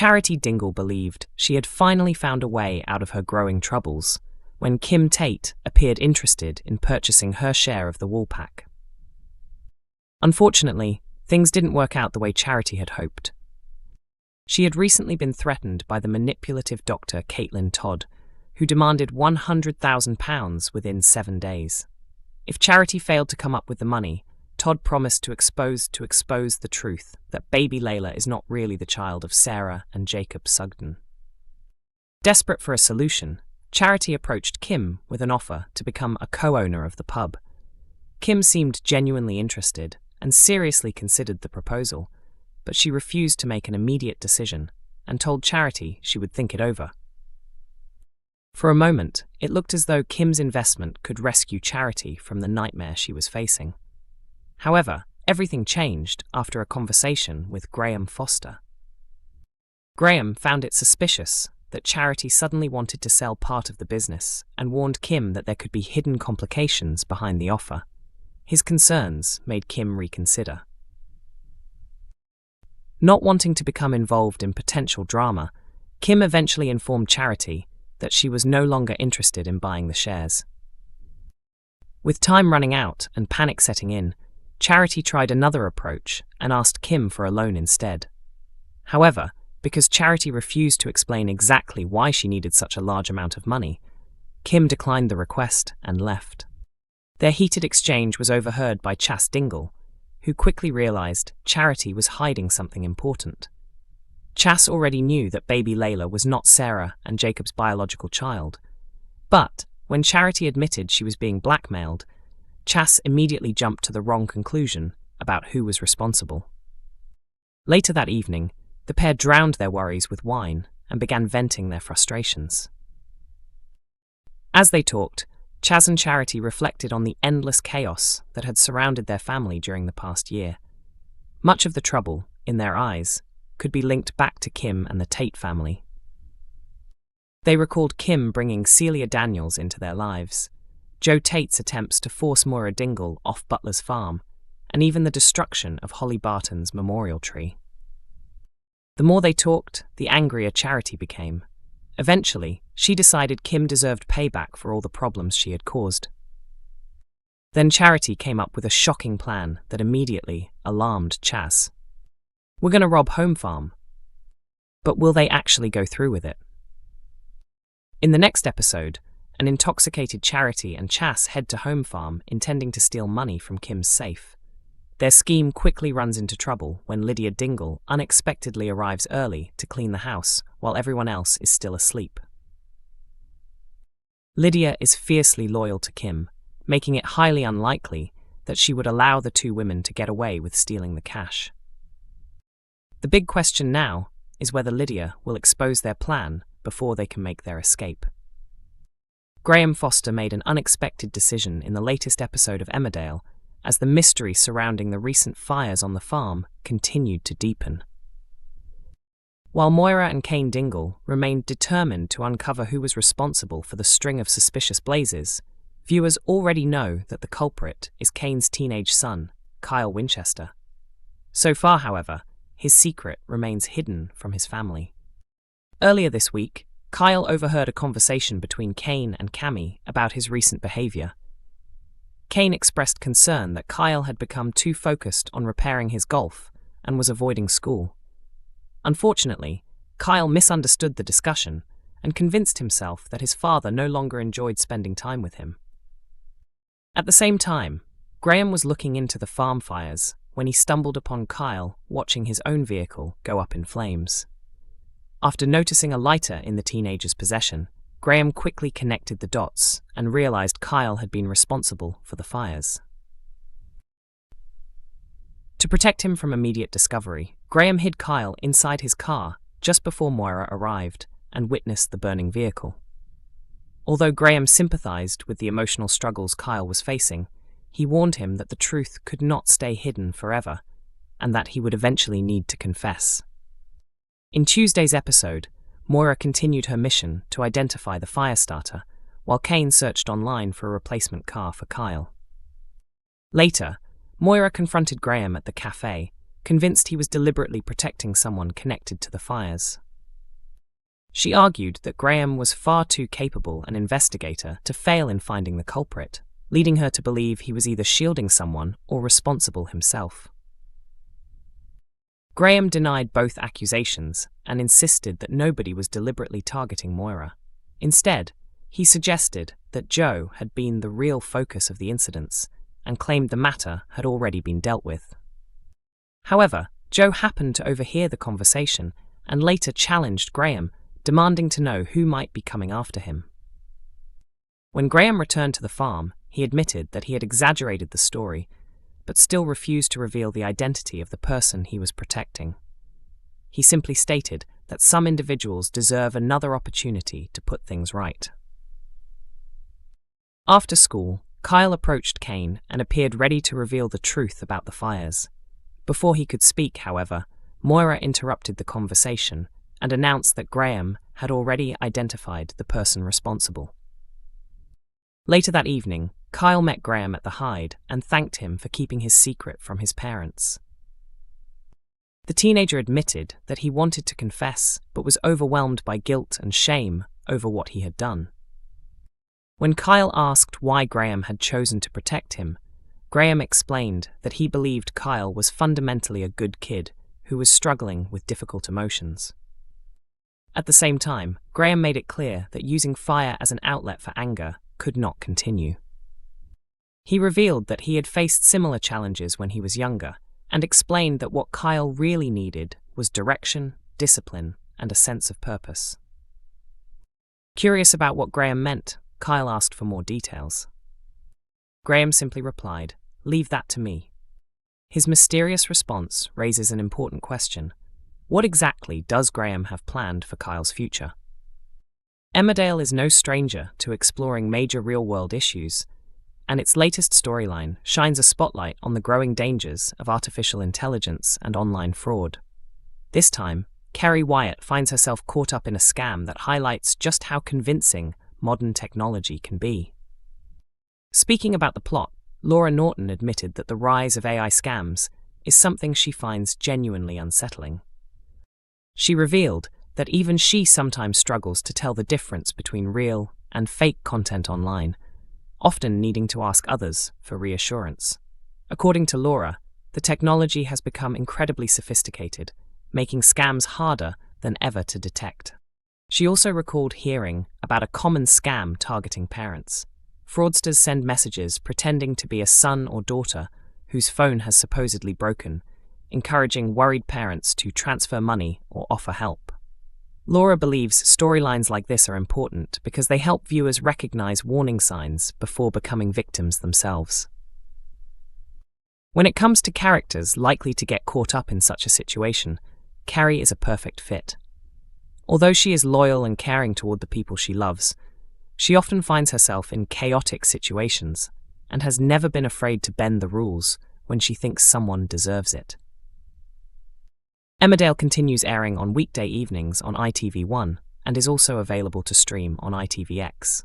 Charity Dingle believed she had finally found a way out of her growing troubles when Kim Tate appeared interested in purchasing her share of the Woolpack. Unfortunately, things didn't work out the way Charity had hoped. She had recently been threatened by the manipulative Doctor Caitlin Todd, who demanded £100,000 within 7 days. If Charity failed to come up with the money, Todd promised to expose the truth that baby Layla is not really the child of Sarah and Jacob Sugden. Desperate for a solution, Charity approached Kim with an offer to become a co-owner of the pub. Kim seemed genuinely interested and seriously considered the proposal, but she refused to make an immediate decision and told Charity she would think it over. For a moment, it looked as though Kim's investment could rescue Charity from the nightmare she was facing. However, everything changed after a conversation with Graham Foster. Graham found it suspicious that Charity suddenly wanted to sell part of the business and warned Kim that there could be hidden complications behind the offer. His concerns made Kim reconsider. Not wanting to become involved in potential drama, Kim eventually informed Charity that she was no longer interested in buying the shares. With time running out and panic setting in, Charity tried another approach and asked Kim for a loan instead. However, because Charity refused to explain exactly why she needed such a large amount of money, Kim declined the request and left. Their heated exchange was overheard by Chas Dingle, who quickly realized Charity was hiding something important. Chas already knew that baby Layla was not Sarah and Jacob's biological child, but when Charity admitted she was being blackmailed, Chas immediately jumped to the wrong conclusion about who was responsible. Later that evening, the pair drowned their worries with wine and began venting their frustrations. As they talked, Chas and Charity reflected on the endless chaos that had surrounded their family during the past year. Much of the trouble, in their eyes, could be linked back to Kim and the Tate family. They recalled Kim bringing Celia Daniels into their lives, Joe Tate's attempts to force Lydia Dingle off Butler's farm, and even the destruction of Holly Barton's memorial tree. The more they talked, the angrier Charity became. Eventually, she decided Kim deserved payback for all the problems she had caused. Then Charity came up with a shocking plan that immediately alarmed Chas. "We're going to rob Home Farm. But will they actually go through with it?" In the next episode, an intoxicated Charity and Chas head to Home Farm intending to steal money from Kim's safe. Their scheme quickly runs into trouble when Lydia Dingle unexpectedly arrives early to clean the house while everyone else is still asleep. Lydia is fiercely loyal to Kim, making it highly unlikely that she would allow the two women to get away with stealing the cash. The big question now is whether Lydia will expose their plan before they can make their escape. Graham Foster made an unexpected decision in the latest episode of Emmerdale as the mystery surrounding the recent fires on the farm continued to deepen. While Moira and Chas Dingle remained determined to uncover who was responsible for the string of suspicious blazes, viewers already know that the culprit is Kane's teenage son, Kyle Winchester. So far, however, his secret remains hidden from his family. Earlier this week, Kyle overheard a conversation between Kane and Cammy about his recent behavior. Kane expressed concern that Kyle had become too focused on repairing his golf and was avoiding school. Unfortunately, Kyle misunderstood the discussion and convinced himself that his father no longer enjoyed spending time with him. At the same time, Graham was looking into the farm fires when he stumbled upon Kyle watching his own vehicle go up in flames. After noticing a lighter in the teenager's possession, Graham quickly connected the dots and realized Kyle had been responsible for the fires. To protect him from immediate discovery, Graham hid Kyle inside his car just before Moira arrived and witnessed the burning vehicle. Although Graham sympathized with the emotional struggles Kyle was facing, he warned him that the truth could not stay hidden forever and that he would eventually need to confess. In Tuesday's episode, Moira continued her mission to identify the fire starter, while Kane searched online for a replacement car for Kyle. Later, Moira confronted Graham at the cafe, convinced he was deliberately protecting someone connected to the fires. She argued that Graham was far too capable an investigator to fail in finding the culprit, leading her to believe he was either shielding someone or responsible himself. Graham denied both accusations and insisted that nobody was deliberately targeting Moira. Instead, he suggested that Joe had been the real focus of the incidents and claimed the matter had already been dealt with. However, Joe happened to overhear the conversation and later challenged Graham, demanding to know who might be coming after him. When Graham returned to the farm, he admitted that he had exaggerated the story, but still refused to reveal the identity of the person he was protecting. He simply stated that some individuals deserve another opportunity to put things right. After school, Kyle approached Kane and appeared ready to reveal the truth about the fires. Before he could speak, however, Moira interrupted the conversation and announced that Graham had already identified the person responsible. Later that evening, Kyle met Graham at the hide and thanked him for keeping his secret from his parents. The teenager admitted that he wanted to confess but was overwhelmed by guilt and shame over what he had done. When Kyle asked why Graham had chosen to protect him, Graham explained that he believed Kyle was fundamentally a good kid who was struggling with difficult emotions. At the same time, Graham made it clear that using fire as an outlet for anger could not continue. He revealed that he had faced similar challenges when he was younger and explained that what Kyle really needed was direction, discipline, and a sense of purpose. Curious about what Graham meant, Kyle asked for more details. Graham simply replied, "Leave that to me." His mysterious response raises an important question. What exactly does Graham have planned for Kyle's future? Emmerdale is no stranger to exploring major real-world issues, and its latest storyline shines a spotlight on the growing dangers of artificial intelligence and online fraud. This time, Kerry Wyatt finds herself caught up in a scam that highlights just how convincing modern technology can be. Speaking about the plot, Laura Norton admitted that the rise of AI scams is something she finds genuinely unsettling. She revealed that even she sometimes struggles to tell the difference between real and fake content online, often needing to ask others for reassurance. According to Laura, the technology has become incredibly sophisticated, making scams harder than ever to detect. She also recalled hearing about a common scam targeting parents. Fraudsters send messages pretending to be a son or daughter whose phone has supposedly broken, encouraging worried parents to transfer money or offer help. Laura believes storylines like this are important because they help viewers recognize warning signs before becoming victims themselves. When it comes to characters likely to get caught up in such a situation, Carrie is a perfect fit. Although she is loyal and caring toward the people she loves, she often finds herself in chaotic situations and has never been afraid to bend the rules when she thinks someone deserves it. Emmerdale continues airing on weekday evenings on ITV1 and is also available to stream on ITVX.